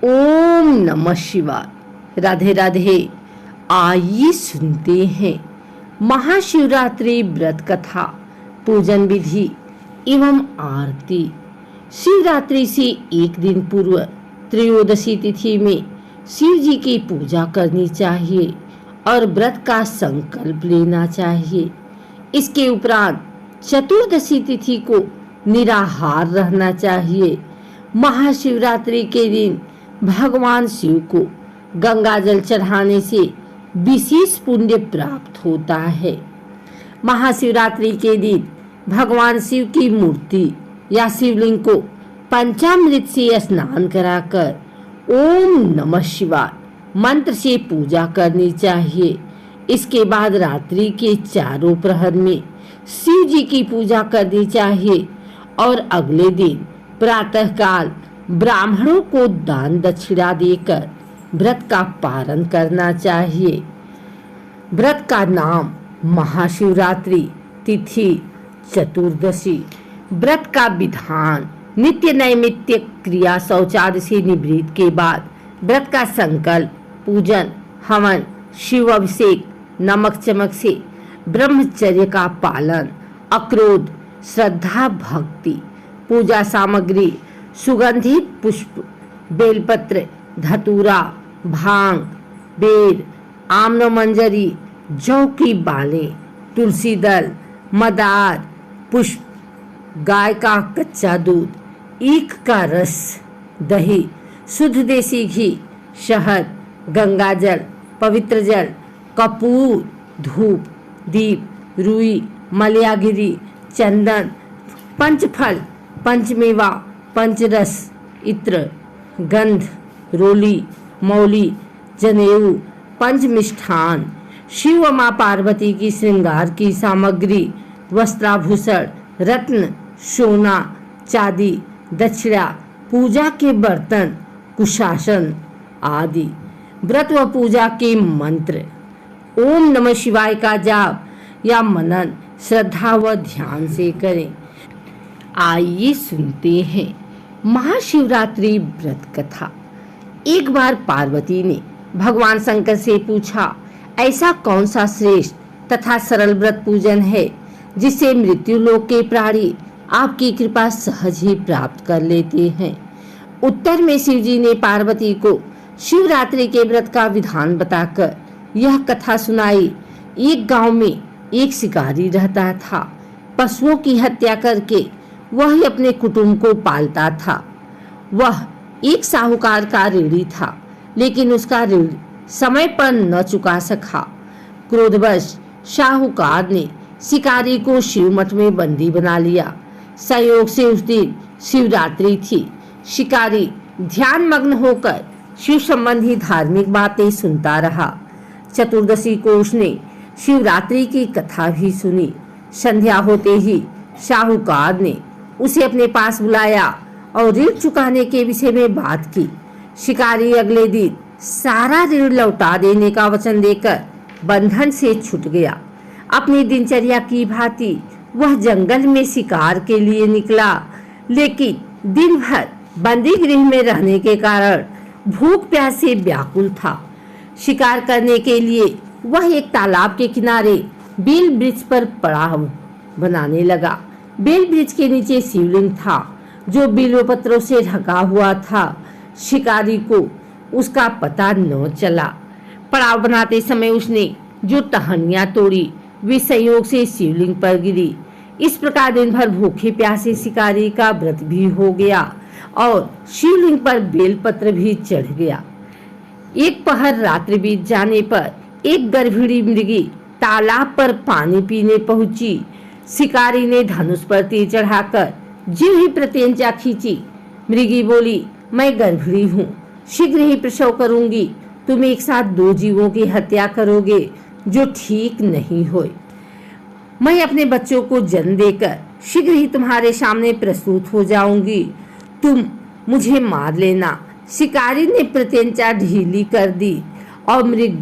ओम नमः शिवाय। राधे राधे। आइए सुनते हैं महाशिवरात्रि व्रत कथा, पूजन विधि एवं आरती। शिवरात्रि से एक दिन पूर्व त्रयोदशी तिथि में शिव जी की पूजा करनी चाहिए और व्रत का संकल्प लेना चाहिए। इसके उपरांत चतुर्दशी तिथि को निराहार रहना चाहिए। महाशिवरात्रि के दिन भगवान शिव को गंगा जल चढ़ाने से विशेष पुण्य प्राप्त होता है। महाशिवरात्रि के दिन भगवान शिव की मूर्ति या शिवलिंग को पंचामृत से स्नान कराकर ओम नमः शिवाय मंत्र से पूजा करनी चाहिए। इसके बाद रात्रि के चारों प्रहर में शिव जी की पूजा करनी चाहिए और अगले दिन प्रातःकाल ब्राह्मणों को दान दक्षिणा देकर व्रत का पारण करना चाहिए। व्रत का नाम महाशिवरात्रि, तिथि चतुर्दशी। व्रत का विधान: नित्य नैमित्तिक क्रिया शौचादि से निवृत्त के बाद व्रत का संकल्प, पूजन, हवन, शिव अभिषेक, नमक चमक से ब्रह्मचर्य का पालन, अक्रोध, श्रद्धा भक्ति। पूजा सामग्री: सुगंधित पुष्प, बेलपत्र, धतूरा, भांग, बेर, आम्रमंजरी, जौ की बालें, तुलसी दल, मदार, पुष्प, गाय का कच्चा दूध, ईख का रस, दही, शुद्ध देसी घी, शहद, गंगा जल, पवित्र जल, कपूर, धूप, दीप, रुई, मलयागिरी, चंदन, पंचफल, पंचमेवा, पंचरस, इत्र, गंध, रोली, मौली, जनेऊ, पंचमिष्ठान। शिव व मां पार्वती की श्रृंगार की सामग्री: वस्त्राभूषण, रत्न, सोना, चांदी, दक्षिणा, पूजा के बर्तन, कुशासन आदि। व्रत व पूजा के मंत्र: ओम नमः शिवाय का जाप या मनन श्रद्धा व ध्यान से करें। आइए सुनते हैं महाशिवरात्रि व्रत कथा। एक बार पार्वती ने भगवान शंकर से पूछा, ऐसा कौन सा श्रेष्ठ तथा सरल व्रत पूजन है जिससे मृत्यु लोक के प्राणी आपकी कृपा सहज ही प्राप्त कर लेते हैं। उत्तर में शिव जी ने पार्वती को शिवरात्रि के व्रत का विधान बताकर यह कथा सुनाई। एक गांव में एक शिकारी रहता था। पशुओं की हत्या करके वह ही अपने कुटुंब को पालता था। वह एक साहूकार का ऋणी था, लेकिन उसका ऋण समय पर न चुका सका। क्रोधवश साहूकार ने शिकारी को शिव मठ में बंदी बना लिया। संयोग से उस दिन शिवरात्रि थी। शिकारी ध्यान मग्न होकर शिव संबंधी धार्मिक बातें सुनता रहा। चतुर्दशी को उसने शिवरात्रि की कथा भी सुनी। संध्या होते ही साहूकार ने उसे अपने पास बुलाया और ऋण चुकाने के विषय में बात की। शिकारी अगले दिन सारा ऋण लौटा देने का वचन देकर बंधन से छूट गया। अपनी दिनचर्या की भांति वह जंगल में शिकार के लिए निकला, लेकिन दिन भर बंदी गृह में रहने के कारण भूख प्यास से व्याकुल था। शिकार करने के लिए वह एक तालाब के किनारे बेल वृक्ष पर पड़ाव बनाने लगा। बेल वृक्ष के नीचे शिवलिंग था जो बिल्वपत्रों से ढका हुआ था। शिकारी को उसका पता न चला। पड़ाव बनाते समय उसने जो टहनियां तोड़ी वे संयोग से शिवलिंग पर गिरी। इस प्रकार दिन भर भूखे प्यासे शिकारी का व्रत भी हो गया और शिवलिंग पर बेलपत्र भी चढ़ गया। एक पहर रात्रि बीत जाने पर एक गर्भिणी मृगी तालाब पर पानी पीने पहुंची। शिकारी ने धनुष पर तीर चढ़ाकर ज्यों ही प्रत्यंचा खींची। मृगी बोली, मैं गर्भिणी हूँ, शीघ्र ही प्रसव करूंगी। तुम एक साथ दो जीवों की हत्या करोगे जो ठीक नहीं होए। मैं अपने बच्चों को जन्म देकर शीघ्र ही तुम्हारे सामने प्रस्तुत हो जाऊंगी। तुम मुझे मार लेना। शिकारी ने प्रत्यंचा ढीली कर दी और मृग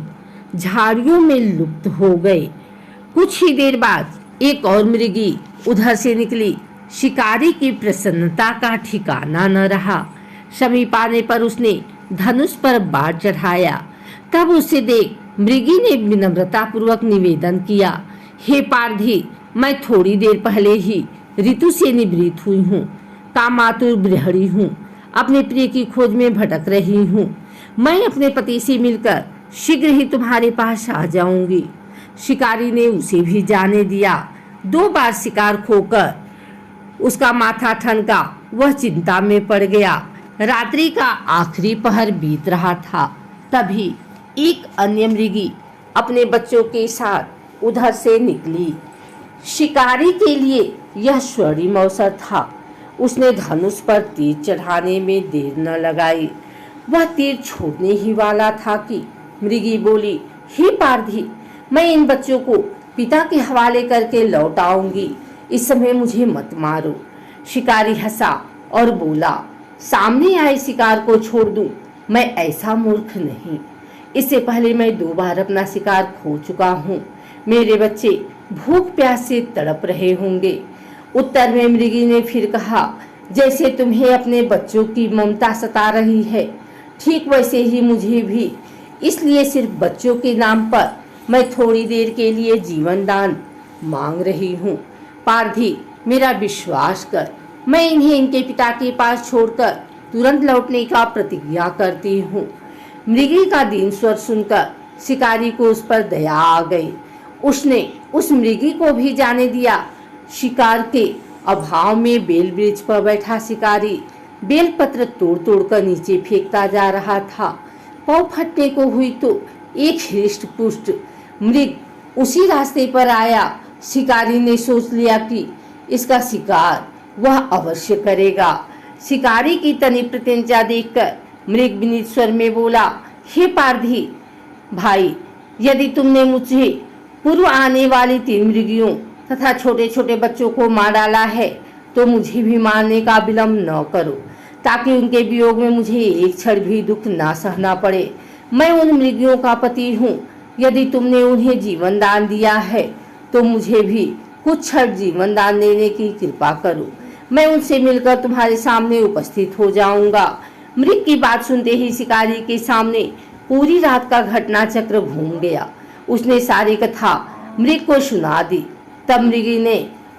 झाड़ियों में लुप्त हो गए। कुछ ही देर बाद एक और मृगी उधर से निकली। शिकारी की प्रसन्नता का ठिकाना न रहा। समीप आने पर उसने धनुष पर बाढ़ चढ़ाया। तब उसे देख मृगी ने विनम्रता पूर्वक निवेदन किया, हे पारधी, मैं थोड़ी देर पहले ही ऋतु से निवृत्त हुई हूँ, कामातुर गृहिणी हूँ, अपने प्रिय की खोज में भटक रही हूँ। मैं अपने पति से मिलकर शीघ्र ही तुम्हारे पास आ जाऊंगी। शिकारी ने उसे भी जाने दिया। 2 बार शिकार खोकर उसका माथा ठनका, वह चिंता में पड़ गया। रात्रि का आखिरी पहर बीत रहा था। तभी एक अन्य मृगी अपने बच्चों के साथ उधर से निकली। शिकारी के लिए यह स्वर्णिम अवसर था। उसने धनुष पर तीर चढ़ाने में देर न लगाई। वह तीर छोड़ने ही वाला था कि मृगी बोली, हे पारधी, मैं इन बच्चों को पिता के हवाले करके लौट आऊंगी, इस समय मुझे मत मारो। शिकारी हंसा और बोला, सामने आए शिकार को छोड़ दूं, मैं ऐसा मूर्ख नहीं। इससे पहले मैं 2 बार अपना शिकार खो चुका हूँ। मेरे बच्चे भूख प्यास से तड़प रहे होंगे। उत्तर में मृगी ने फिर कहा, जैसे तुम्हें अपने बच्चों की ममता सता रही है, ठीक वैसे ही मुझे भी। इसलिए सिर्फ बच्चों के नाम पर मैं थोड़ी देर के लिए जीवन दान मांग रही हूँ। पारधी, मेरा विश्वास कर, मैं इन्हें इनके पिता के पास छोड़कर तुरंत लौटने का प्रतिज्ञा करती हूँ। मृगी का दीन स्वर सुनकर शिकारी को उस पर दया आ गई। उसने उस मृगी को भी जाने दिया। शिकार के अभाव में बेल वृक्ष पर बैठा शिकारी बेलपत्र तोड़ तोड़ कर नीचे फेंकता जा रहा था। पाँव फटने को हुई तो एक हृष्ट पुष्ट मृग उसी रास्ते पर आया। शिकारी ने सोच लिया कि इसका शिकार वह अवश्य करेगा। शिकारी की तनी प्रत्यंचा देखकर मृग विनीत स्वर में बोला, हे पारधी भाई, यदि तुमने मुझे पूर्व आने वाली 3 मृगियों तथा छोटे छोटे बच्चों को मार डाला है तो मुझे भी मारने का विलंब न करो, ताकि उनके वियोग में मुझे एक क्षण भी दुख ना सहना पड़े। मैं उन मृगियों का पति हूँ। यदि तुमने उन्हें जीवन दान दिया है तो मुझे भी कुछ क्षण जीवन दान देने की कृपा करो। मैं उनसे मिलकर तुम्हारे सामने उपस्थित हो जाऊंगा। मृग की बात सुनते ही शिकारी के सामने पूरी रात का घटना चक्र घूम गया। उसने सारी कथा मृग को सुना दी। तब मृगी ने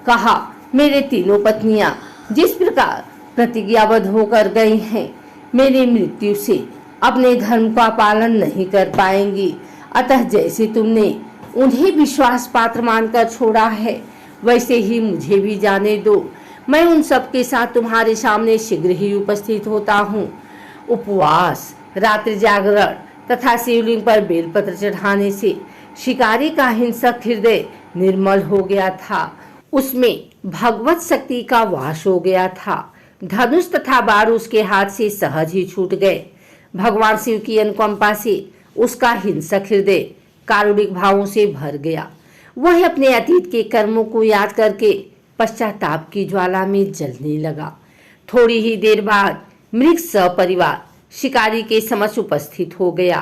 कहा, मेरे तीनों पत्नियां जिस प्रकार प्रतिज्ञाबद्ध होकर गई हैं, मेरी मृत्यु से अपने धर्म का पालन नहीं कर पाएंगी। अतः जैसे तुमने उन्हें विश्वास पात्र मानकर छोड़ा है, वैसे ही मुझे भी जाने दो। मैं उन सब के साथ तुम्हारे सामने शीघ्र ही उपस्थित होता हूँ। उपवास, रात्रि जागरण तथा शिवलिंग पर बेलपत्र चढ़ाने से शिकारी का हिंसक हृदय निर्मल हो गया था। उसमें भगवत शक्ति का वास हो गया था। धनुष तथा बाण उसके हाथ से सहज ही छूट गए। भगवान शिव की अनुकंपा से उसका हिंसक हृदय कारुणिक भावों से भर गया। वह अपने अतीत के कर्मों को याद करके पश्चाताप की ज्वाला में जलने लगा। थोड़ी ही देर बाद मृग सपरिवार शिकारी के समक्ष उपस्थित हो गया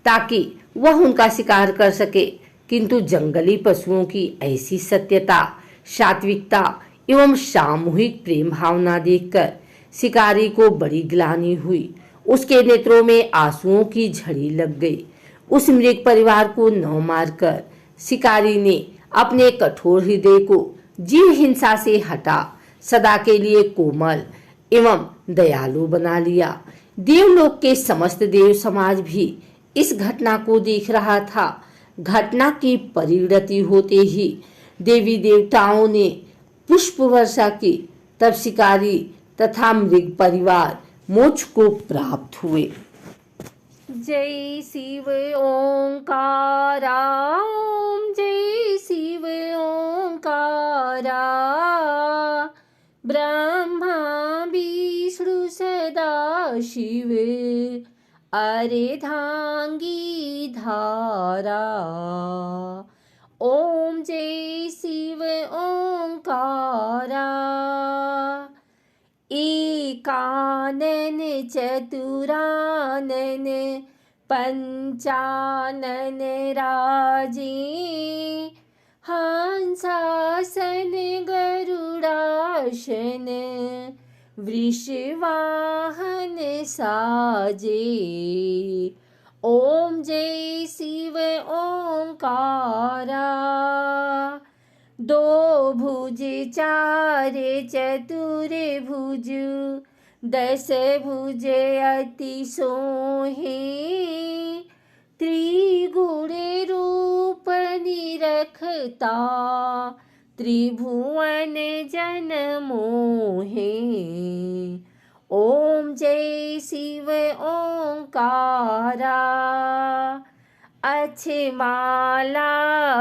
ताकि वह उनका शिकार कर सके, किंतु जंगली पशुओं की ऐसी सत्यता, सात्विकता एवं सामूहिक प्रेम भावना देखकर शिकारी को बड़ी ग्लानि हुई। उसके नेत्रों में आंसुओं की झड़ी लग गई। उस मृग परिवार को न मारकर शिकारी ने अपने कठोर हृदय को जीव हिंसा से हटा सदा के लिए कोमल एवं दयालु बना लिया। देवलोक के समस्त देव समाज भी इस घटना को देख रहा था। घटना की परिणति होते ही देवी देवताओं ने पुष्प वर्षा की। तब शिकारी तथा मृग परिवार मोक्ष को प्राप्त हुए। जय शिव ओंकारा, ओम जय शिव ओंकारा। ब्रह्मा विष्णु सदा शिव, अर्धांगी धारा। ओम जय शिव ओंकारा। एकानन चतुरानन पंचानन राजे, हंसासन गरुडासन वृषवाहन साजे। ओम जय शिव ओंकारा। दो भुज चार चतुर भुज, दस भुज अति सोहे। त्रिगुण रूप निरखता, त्रिभुवन जन मोहे। ओम जय शिव ओंकारा। अक्षमाला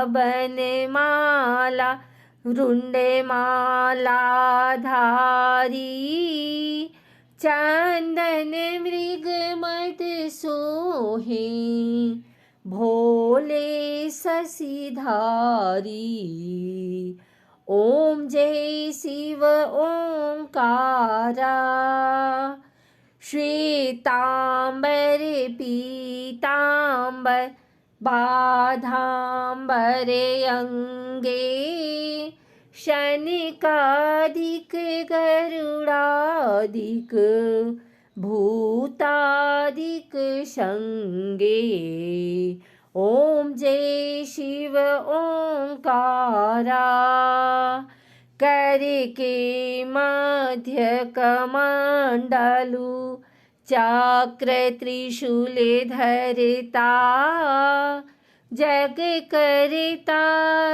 बनमाला रुंडमाला धारी। चंदन मृग मद सोहे, भोले शशिधारी। ओम जय शिव ओंकारा। श्वेतांबर पीतांबर बाधांबर अंगे। शनिकादिक गरुड़ादिक भूतादिक संगे। ओम जय शिव ओंकारा। करके मध्य कमंडलु, चक्र त्रिशूल धरता। जग करता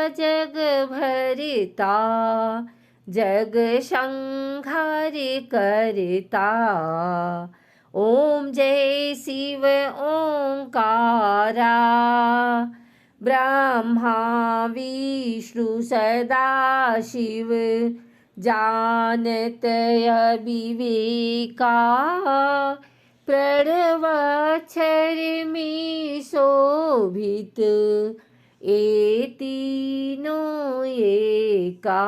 जग भरता, जग संहार करता। ओम जय शिव ओंकारा। ब्रह्मा विष्णु सदा शिव, जानत अविवेका। प्रणवाक्षर में शोभित, ए तीनों एका।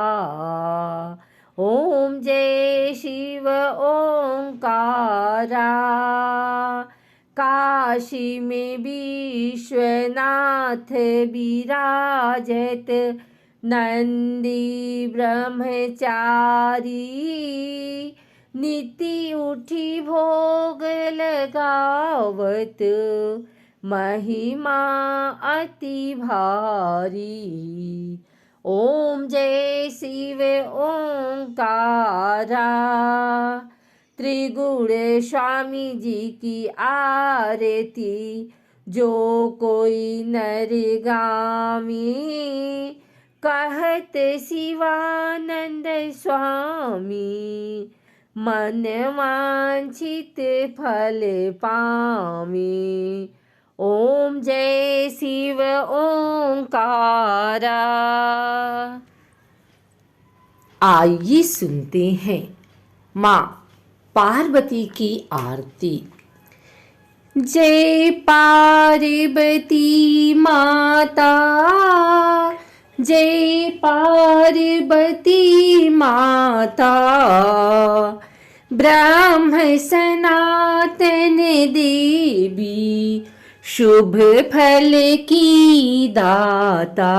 ओम जय शिव ओंकारा। काशी में विश्वनाथ विराजत, नंदी ब्रह्मचारी। नीति उठी भोग लगावत, महिमा अति भारी। ओम जय शिव ओंकारा। त्रिगुण स्वामी जी की आरती, जो कोई नर गामी। कहत शिवानंद स्वामी, मन वांछित फल पामी। ओम जय शिव ओंकारा। आइए सुनते हैं माँ पार्वती की आरती। जय पार्वती माता, जय पार्वती माता। ब्रह्म सनातन देवी, शुभ फल की दाता।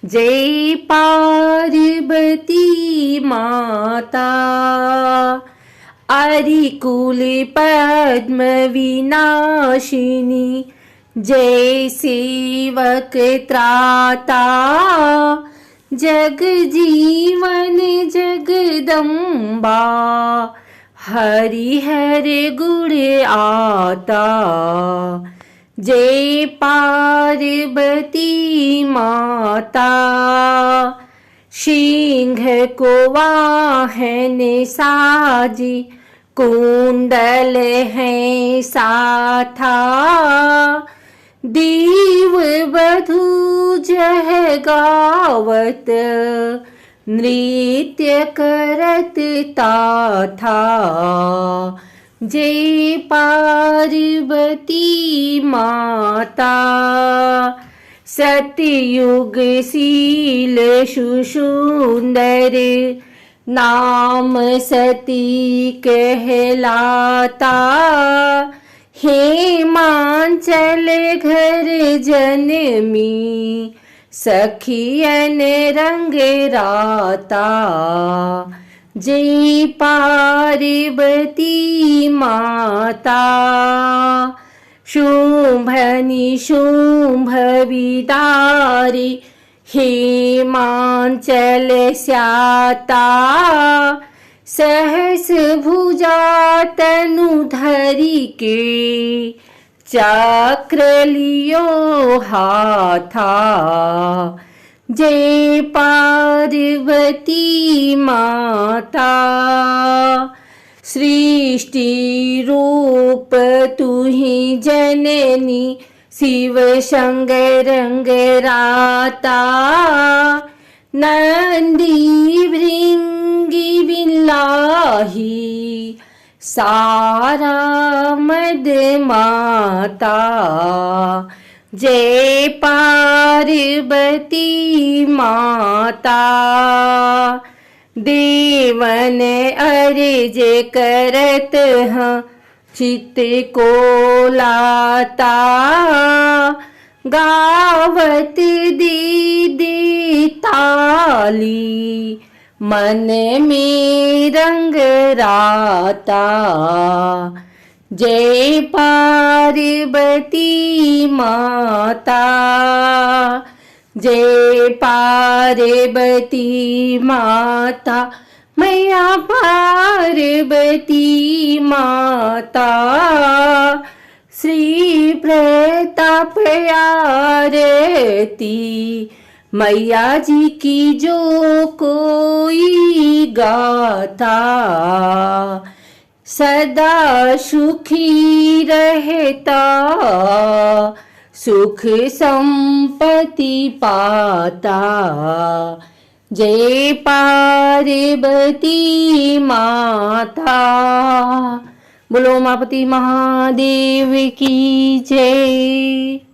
जय पार्वती माता। अरिकुल पद्म विनाशिनी, जय सेवक त्राता। जग जीवन जगदम्बा, हरिहर गुण आता। जय पार्वती माता। सिंह को वाहन साजी, कुंडल है साथा। देव वधू जह गावत, नृत्य करत ताथा। जय पार्वती माता। सतयुगशील सुसुंदर, नाम सती कहलाता। हेमांचल घर जनमी, सखियन रंग राता। जय पार्वती माता। शुंभ निशुंभ विदारी हिमांचल स्याता। सहस भुजा तनुधरी के चक्र लियो हाथा। जय पार्वती माता। सृष्टि रूप तुहि जननी शिव शंकर रंगराता। नंदी भृंगी बिलाही सारा मद माता। जय पार्वती माता। देवन अर्ज करत हैं चित्त को लाता। गावत दीदी ताली मन में रंग राता। जय पार्वती माता। जय पार्वती माता। मैया पार्वती माता। श्री प्रताप आरती मैया जी की जो कोई गाता। सदा सुखी रहता सुख संपत्ति पाता। जय पार्वती माता। बोलो उमापति महादेव की जय।